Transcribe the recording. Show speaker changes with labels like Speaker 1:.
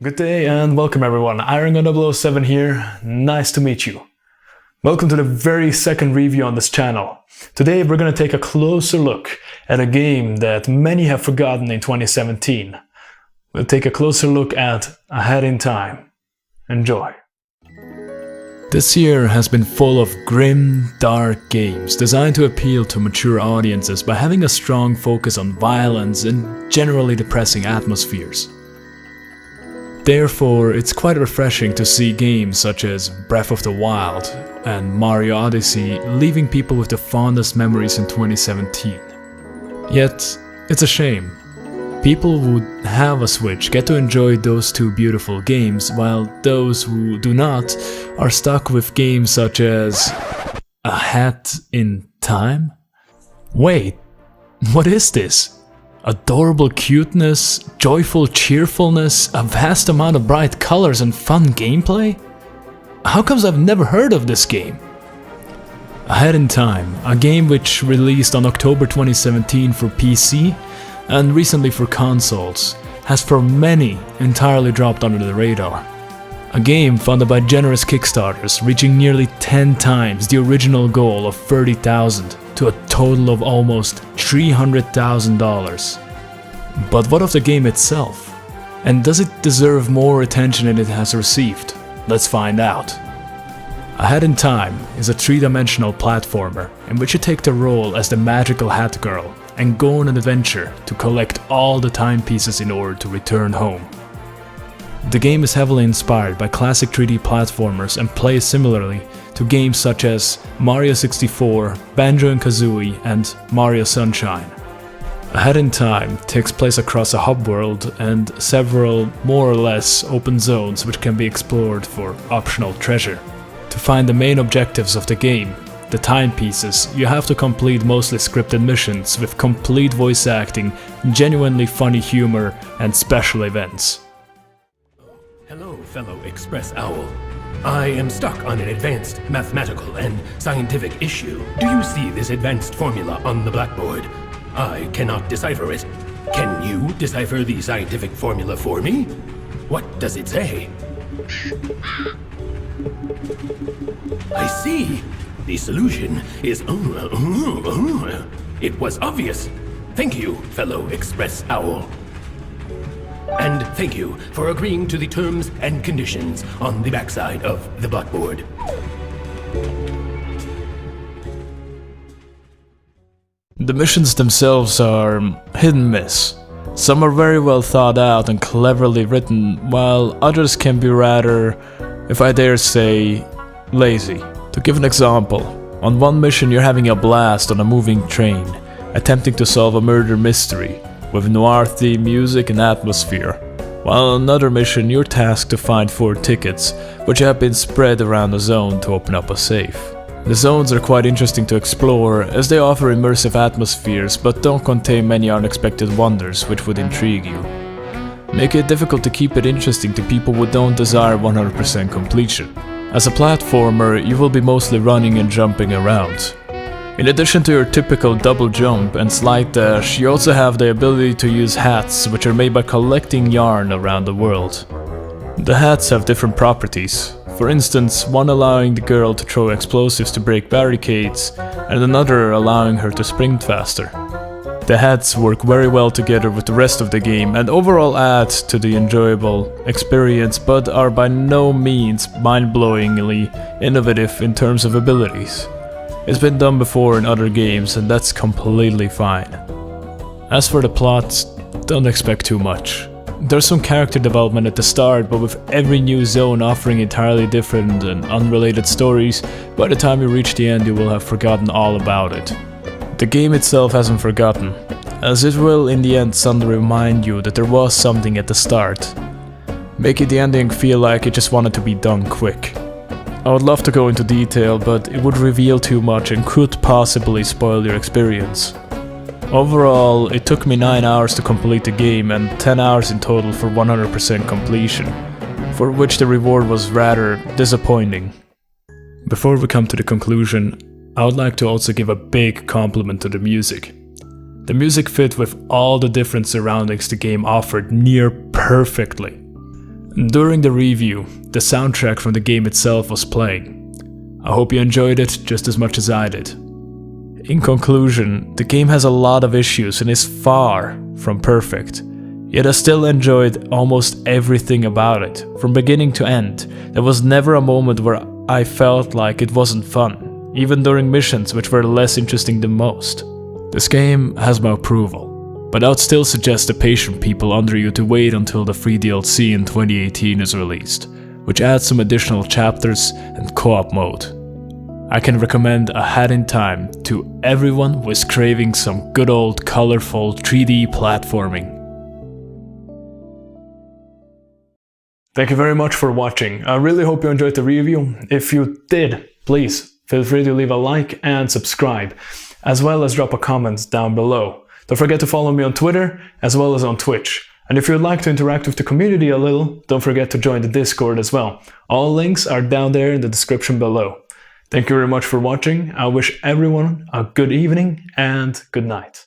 Speaker 1: Good day and welcome everyone, Iron007 here, nice to meet you. Welcome to the very second review on this channel. Today we're going to take a closer look at a game that many have forgotten in 2017. We'll take a closer look at Ahead in Time. Enjoy. This year has been full of grim, dark games designed to appeal to mature audiences by having a strong focus on violence and generally depressing atmospheres. Therefore, it's quite refreshing to see games such as Breath of the Wild and Mario Odyssey leaving people with the fondest memories in 2017. Yet, it's a shame. People who have a Switch get to enjoy those two beautiful games, while those who do not are stuck with games such as Ahead in Time? Wait, what is this? Adorable cuteness, joyful cheerfulness, a vast amount of bright colors and fun gameplay? How comes I've never heard of this game? Ahead in Time, a game which released on October 2017 for PC and recently for consoles, has for many entirely dropped under the radar. A game funded by generous Kickstarters, reaching nearly 10 times the original goal of $30,000 to a total of almost $300,000. But what of the game itself? And does it deserve more attention than it has received? Let's find out. Ahead in Time is a three-dimensional platformer in which you take the role as the magical Hat Girl and go on an adventure to collect all the timepieces in order to return home. The game is heavily inspired by classic 3D platformers and plays similarly to games such as Mario 64, Banjo-Kazooie, and Mario Sunshine. Ahead in Time takes place across a hub world and several more or less open zones which can be explored for optional treasure. To find the main objectives of the game, the timepieces, you have to complete mostly scripted missions with complete voice acting, genuinely funny humor, and special events.
Speaker 2: Hello, fellow Express Owl. I am stuck on an advanced mathematical and scientific issue. Do you see this advanced formula on the blackboard? I cannot decipher it. Can you decipher the scientific formula for me? What does it say? I see. The solution is... It was obvious. Thank you, fellow Express Owl. And thank you for agreeing to the terms and conditions on the backside of the blackboard.
Speaker 1: The missions themselves are hit and miss. Some are very well thought out and cleverly written, while others can be rather, if I dare say, lazy. To give an example, on one mission you're having a blast on a moving train, attempting to solve a murder mystery, with noir theme music and atmosphere, while on another mission you're tasked to find 4 tickets, which have been spread around the zone to open up a safe. The zones are quite interesting to explore, as they offer immersive atmospheres but don't contain many unexpected wonders which would intrigue you. Make it difficult to keep it interesting to people who don't desire 100% completion. As a platformer, you will be mostly running and jumping around. In addition to your typical double jump and slide dash, you also have the ability to use hats, which are made by collecting yarn around the world. The hats have different properties, for instance, one allowing the girl to throw explosives to break barricades, and another allowing her to sprint faster. The hats work very well together with the rest of the game and overall add to the enjoyable experience, but are by no means mind-blowingly innovative in terms of abilities. It's been done before in other games and that's completely fine. As for the plot, don't expect too much. There's some character development at the start, but with every new zone offering entirely different and unrelated stories, by the time you reach the end you will have forgotten all about it. The game itself hasn't forgotten, as it will in the end suddenly remind you that there was something at the start, making the ending feel like it just wanted to be done quick. I would love to go into detail, but it would reveal too much and could possibly spoil your experience. Overall, it took me 9 hours to complete the game and 10 hours in total for 100% completion, for which the reward was rather disappointing. Before we come to the conclusion, I would like to also give a big compliment to the music. The music fit with all the different surroundings the game offered near perfectly. During the review, the soundtrack from the game itself was playing. I hope you enjoyed it just as much as I did. In conclusion, the game has a lot of issues and is far from perfect. Yet I still enjoyed almost everything about it, from beginning to end. There was never a moment where I felt like it wasn't fun, even during missions which were less interesting than most. This game has my approval, but I would still suggest the patient people under you to wait until the free DLC in 2018 is released, which adds some additional chapters and co-op mode. I can recommend Ahead in Time to everyone who is craving some good old colorful 3D platforming. Thank you very much for watching. I really hope you enjoyed the review. If you did, please feel free to leave a like and subscribe, as well as drop a comment down below. Don't forget to follow me on Twitter as well as on Twitch. And if you'd like to interact with the community a little, don't forget to join the Discord as well. All links are down there in the description below. Thank you very much for watching. I wish everyone a good evening and good night.